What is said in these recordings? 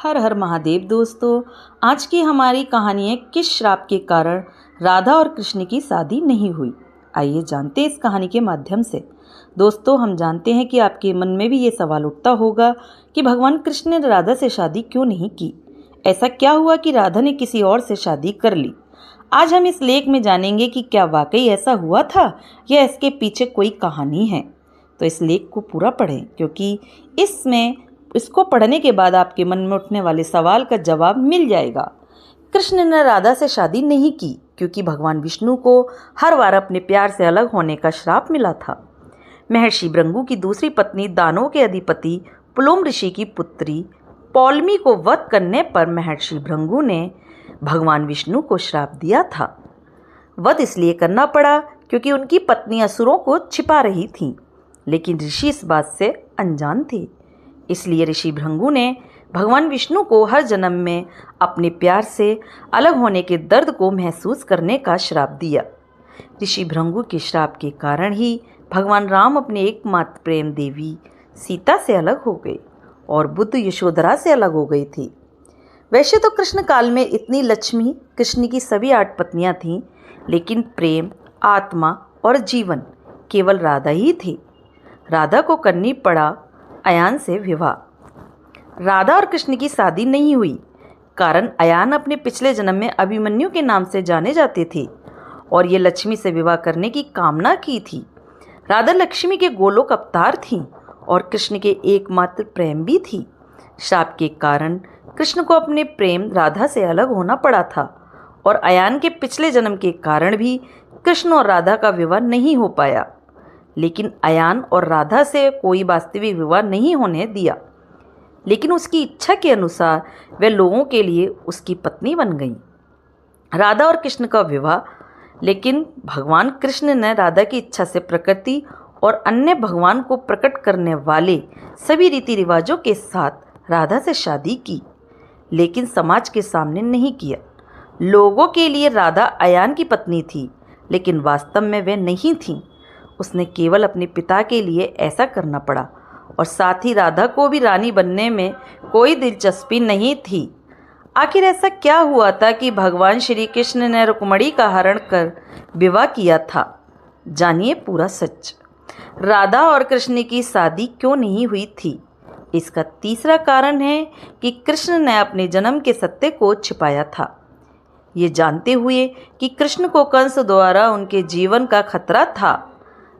हर हर महादेव। दोस्तों, आज की हमारी कहानी है किस श्राप के कारण राधा और कृष्ण की शादी नहीं हुई। आइए जानते हैं इस कहानी के माध्यम से। दोस्तों, हम जानते हैं कि आपके मन में भी ये सवाल उठता होगा कि भगवान कृष्ण ने राधा से शादी क्यों नहीं की। ऐसा क्या हुआ कि राधा ने किसी और से शादी कर ली। आज हम इस लेख में जानेंगे कि क्या वाकई ऐसा हुआ था या इसके पीछे कोई कहानी है। तो इस लेख को पूरा पढ़ें, क्योंकि इसको पढ़ने के बाद आपके मन में उठने वाले सवाल का जवाब मिल जाएगा। कृष्ण ने राधा से शादी नहीं की क्योंकि भगवान विष्णु को हर बार अपने प्यार से अलग होने का श्राप मिला था। महर्षि भृगु की दूसरी पत्नी दानवों के अधिपति पुलुम ऋषि की पुत्री पौलमी को वध करने पर महर्षि भृगु ने भगवान विष्णु को श्राप दिया था। वध इसलिए करना पड़ा क्योंकि उनकी पत्नी असुरों को छिपा रही थी, लेकिन ऋषि इस बात से अनजान थे। इसलिए ऋषि भृगु ने भगवान विष्णु को हर जन्म में अपने प्यार से अलग होने के दर्द को महसूस करने का श्राप दिया। ऋषि भृगु के श्राप के कारण ही भगवान राम अपने एकमात्र प्रेम देवी सीता से अलग हो गए और बुद्ध यशोधरा से अलग हो गई थी। वैसे तो कृष्ण काल में इतनी लक्ष्मी कृष्ण की सभी 8 पत्नियां थीं, लेकिन प्रेम, आत्मा और जीवन केवल राधा ही थी। राधा को करनी पड़ा अयान से विवाह। राधा और कृष्ण की शादी नहीं हुई कारण अयान अपने पिछले जन्म में अभिमन्यु के नाम से जाने जाते थे और ये लक्ष्मी से विवाह करने की कामना की थी। राधा लक्ष्मी के गोलोक अवतार थी और कृष्ण के एकमात्र प्रेम भी थी। श्राप के कारण कृष्ण को अपने प्रेम राधा से अलग होना पड़ा था और अयान के पिछले जन्म के कारण भी कृष्ण और राधा का विवाह नहीं हो पाया। लेकिन अयान और राधा से कोई वास्तविक विवाह नहीं होने दिया, लेकिन उसकी इच्छा के अनुसार वह लोगों के लिए उसकी पत्नी बन गई। राधा और कृष्ण का विवाह, लेकिन भगवान कृष्ण ने राधा की इच्छा से प्रकृति और अन्य भगवान को प्रकट करने वाले सभी रीति रिवाजों के साथ राधा से शादी की, लेकिन समाज के सामने नहीं किया। लोगों के लिए राधा अयान की पत्नी थी, लेकिन वास्तव में वह नहीं थी। उसने केवल अपने पिता के लिए ऐसा करना पड़ा और साथ ही राधा को भी रानी बनने में कोई दिलचस्पी नहीं थी। आखिर ऐसा क्या हुआ था कि भगवान श्री कृष्ण ने रुक्मिणी का हरण कर विवाह किया था। जानिए पूरा सच। राधा और कृष्ण की शादी क्यों नहीं हुई थी। इसका तीसरा कारण है कि कृष्ण ने अपने जन्म के सत्य को छिपाया था, ये जानते हुए कि कृष्ण को कंस द्वारा उनके जीवन का खतरा था।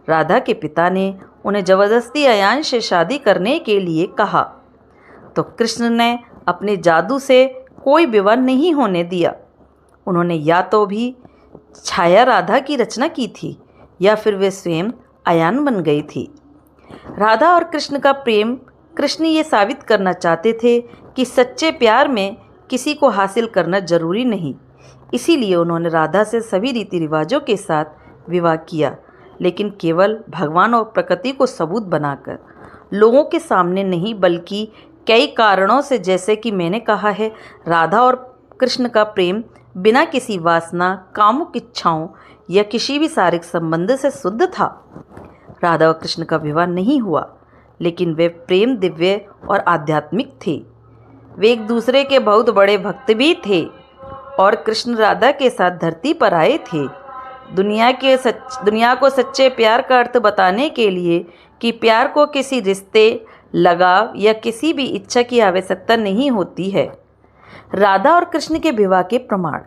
राधा के पिता ने उन्हें जबरदस्ती अयान से शादी करने के लिए कहा, तो कृष्ण ने अपने जादू से कोई विवाह नहीं होने दिया। उन्होंने या तो भी छाया राधा की रचना की थी या फिर वे स्वयं अयान बन गई थी। राधा और कृष्ण का प्रेम, कृष्ण ये साबित करना चाहते थे कि सच्चे प्यार में किसी को हासिल करना जरूरी नहीं। इसीलिए उन्होंने राधा से सभी रीति रिवाजों के साथ विवाह किया, लेकिन केवल भगवान और प्रकृति को सबूत बनाकर, लोगों के सामने नहीं, बल्कि कई कारणों से। जैसे कि मैंने कहा है, राधा और कृष्ण का प्रेम बिना किसी वासना, कामुक इच्छाओं या किसी भी शारीरिक संबंध से शुद्ध था। राधा और कृष्ण का विवाह नहीं हुआ, लेकिन वे प्रेम दिव्य और आध्यात्मिक थे। वे एक दूसरे के बहुत बड़े भक्त भी थे और कृष्ण राधा के साथ धरती पर आए थे दुनिया को सच्चे प्यार का अर्थ बताने के लिए कि प्यार को किसी रिश्ते, लगाव या किसी भी इच्छा की आवश्यकता नहीं होती है। राधा और कृष्ण के विवाह के प्रमाण।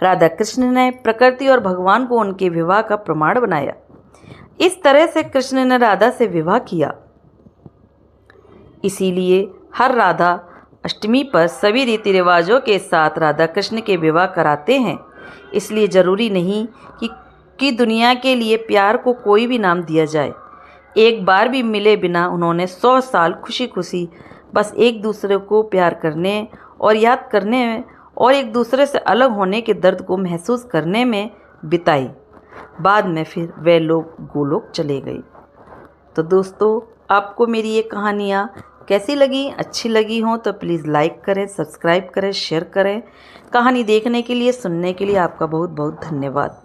राधा कृष्ण ने प्रकृति और भगवान को उनके विवाह का प्रमाण बनाया। इस तरह से कृष्ण ने राधा से विवाह किया। इसीलिए हर राधा अष्टमी पर सभी रीति रिवाजों के साथ राधा कृष्ण के विवाह कराते हैं। इसलिए ज़रूरी नहीं कि दुनिया के लिए प्यार को कोई भी नाम दिया जाए। एक बार भी मिले बिना उन्होंने 100 साल खुशी खुशी बस एक दूसरे को प्यार करने और याद करने में और एक दूसरे से अलग होने के दर्द को महसूस करने में बिताई। बाद में फिर वे लोग गोलोक चले गए। तो दोस्तों, आपको मेरी ये कहानियाँ कैसी लगी? अच्छी लगी हो तो प्लीज़ लाइक करें, सब्सक्राइब करें, शेयर करें। कहानी देखने के लिए, सुनने के लिए आपका बहुत बहुत धन्यवाद।